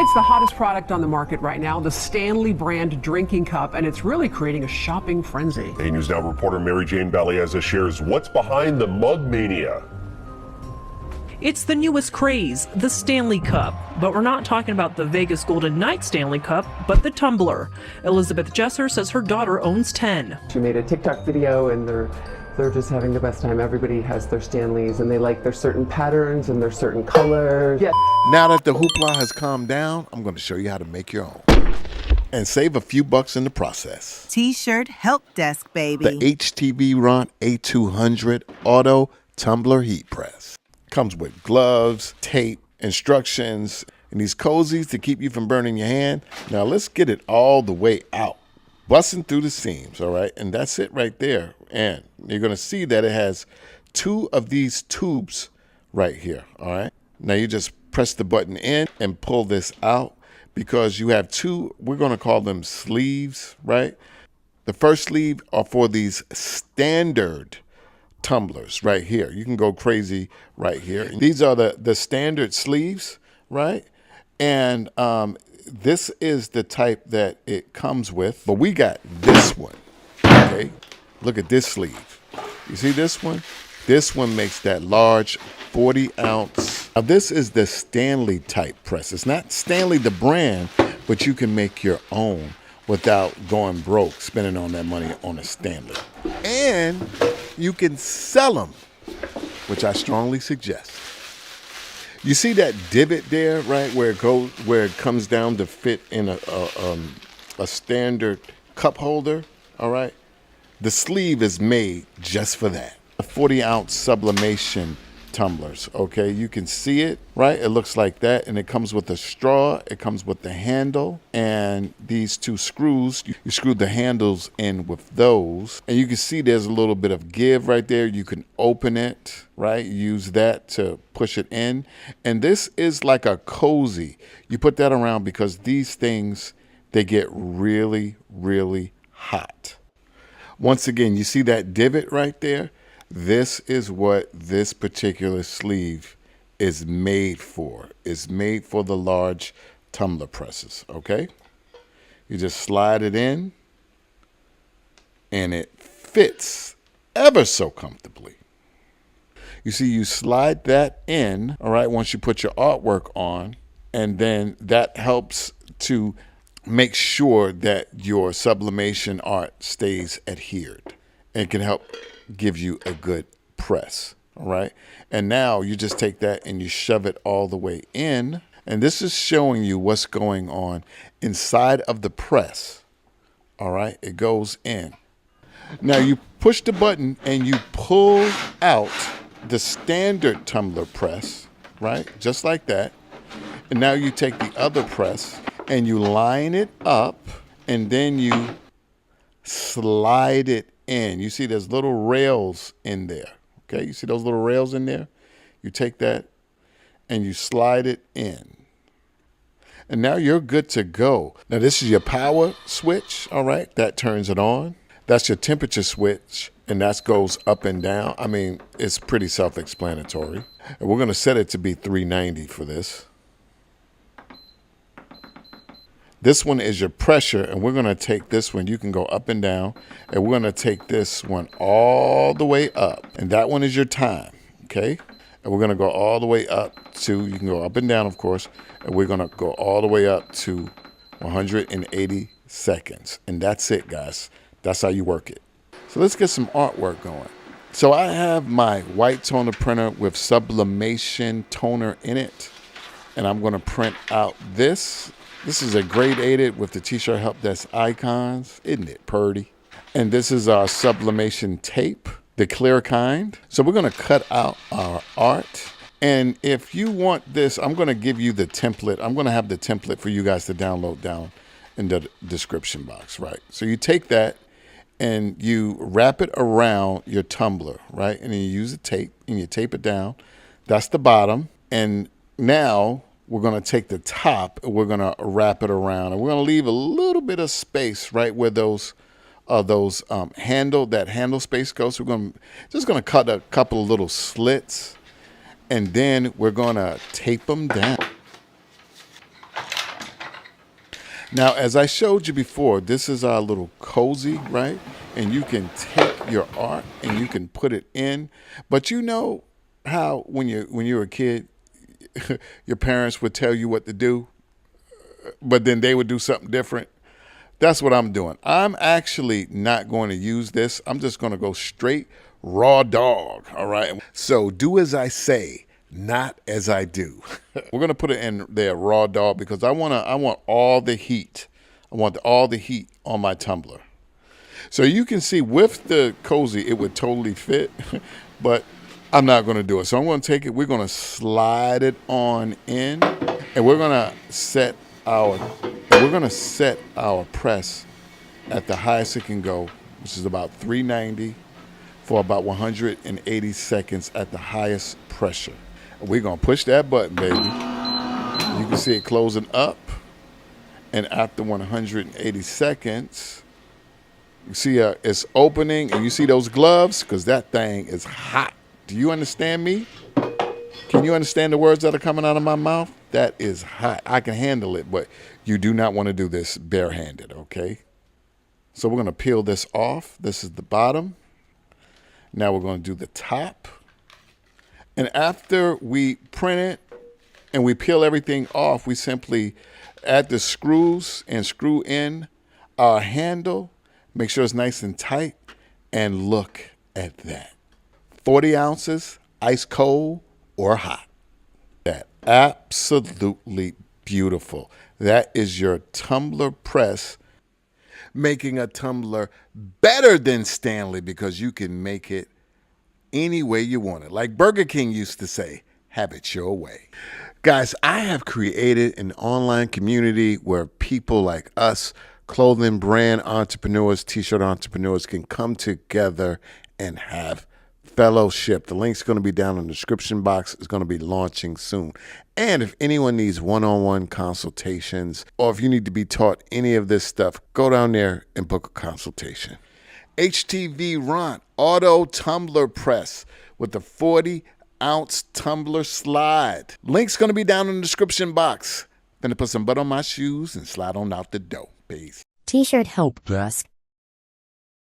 It's the hottest product on the market right now, the Stanley brand drinking cup, and it's really creating a shopping frenzy. A News Now reporter Mary Jane Valieza shares what's behind the mug mania. It's the newest craze, the Stanley Cup. But we're not talking about the Vegas Golden Knights Stanley Cup, but the Tumbler. Elizabeth Jesser says her daughter owns 10. She made a TikTok video and they're just having the best time. Everybody has their Stanleys and they like their certain patterns and their certain colors. Yeah. Now that the hoopla has calmed down, I'm going to show you how to make your own and save a few bucks in the process. T-shirt help desk, baby. The HTV Ron A200 Auto Tumbler Heat Press. Comes with gloves, tape, instructions, and these cozies to keep you from burning your hand. Now let's get it all the way out. Busting through the seams, all right? And that's it right there. And you're going to see that it has two of these tubes right here, all right? Now you just press the button in and pull this out because you have two, we're going to call them sleeves, right? The first sleeve are for these standard tumblers right here. You can go crazy right here. These are the standard sleeves, right? And this is the type that it comes with, but we got this one, okay? Look at this sleeve. You see this one? This one makes that large 40-ounce. Now this is the Stanley type press. It's not Stanley the brand, but you can make your own without going broke, spending on that money on a Stanley. And you can sell them, which I strongly suggest. You see that divot there, right, where it comes down to fit in a standard cup holder, all right? The sleeve is made just for that. A 40-ounce sublimation tumblers, okay? You can see it, right? It looks like that, and it comes with a straw. It comes with the handle, and these two screws, you screw the handles in with those, and you can see there's a little bit of give right there. You can open it, right? Use that to push it in, and this is like a cozy. You put that around because these things, they get really, really hot. Once again, you see that divot right there? This is what this particular sleeve is made for. It's made for the large tumbler presses, okay? You just slide it in, and it fits ever so comfortably. You see, you slide that in, all right, once you put your artwork on, and then that helps to make sure that your sublimation art stays adhered and can help give you a good press, all right? And now you just take that and you shove it all the way in, and this is showing you what's going on inside of the press, all right? It goes in. Now you push the button and you pull out the standard tumbler press, right? Just like that. And now you take the other press and you line it up, and then you slide it in. You see there's little rails in there, okay? You see those little rails in there? You take that and you slide it in. And now you're good to go. Now this is your power switch, all right? That turns it on. That's your temperature switch, and that goes up and down. I mean, it's pretty self-explanatory. And we're gonna set it to be 390 for this. This one is your pressure, and we're going to take this one. You can go up and down, and we're going to take this one all the way up. And that one is your time, okay? And we're going to go all the way up to, you can go up and down, of course, and we're going to go all the way up to 180 seconds. And that's it, guys. That's how you work it. So let's get some artwork going. So I have my white toner printer with sublimation toner in it, and I'm going to print out this. This is a grade 8 with the T-shirt help desk icons. Isn't it purty? And this is our sublimation tape, the clear kind. So we're going to cut out our art. And if you want this, I'm going to give you the template. I'm going to have the template for you guys to download down in the description box, right? So you take that and you wrap it around your tumbler, right? And then you use the tape and you tape it down. That's the bottom. And now we're going to take the top and we're going to wrap it around, and we're going to leave a little bit of space right where those handle space goes. So we're just going to cut a couple of little slits, and then we're going to tape them down. Now, as I showed you before, this is our little cozy, right? And you can take your art and you can put it in. But you know how when you were a kid, your parents would tell you what to do, but then they would do something different? That's what I'm doing. I'm actually not going to use this. I'm just going to go straight raw dog, all right? So do as I say, not as I do. We're going to put it in there raw dog because I want all the heat. I want all the heat on my tumbler. So you can see with the cozy, it would totally fit, but I'm not going to do it. So I'm going to take it, we're going to slide it on in, and we're going to set our press at the highest it can go, which is about 390 for about 180 seconds at the highest pressure. And we're going to push that button, baby. You can see it closing up. And after 180 seconds, you see it's opening, and you see those gloves? Because that thing is hot. Do you understand me? Can you understand the words that are coming out of my mouth? That is hot. I can handle it, but you do not want to do this barehanded, okay? So we're going to peel this off. This is the bottom. Now we're going to do the top. And after we print it and we peel everything off, we simply add the screws and screw in our handle. Make sure it's nice and tight. And look at that. 40 ounces, ice cold or hot. That absolutely beautiful. That is your tumbler press, making a tumbler better than Stanley because you can make it any way you want it. Like Burger King used to say, have it your way. Guys, I have created an online community where people like us, clothing brand entrepreneurs, t-shirt entrepreneurs, can come together and have fellowship. The link's going to be down in the description box. It's going to be launching soon. And if anyone needs one-on-one consultations, or if you need to be taught any of this stuff, go down there and book a consultation. HTV Ron Auto Tumbler Press with the 40-ounce tumbler slide. Link's going to be down in the description box. Gonna put some butter on my shoes and slide on out the door. Peace. T-shirt help desk.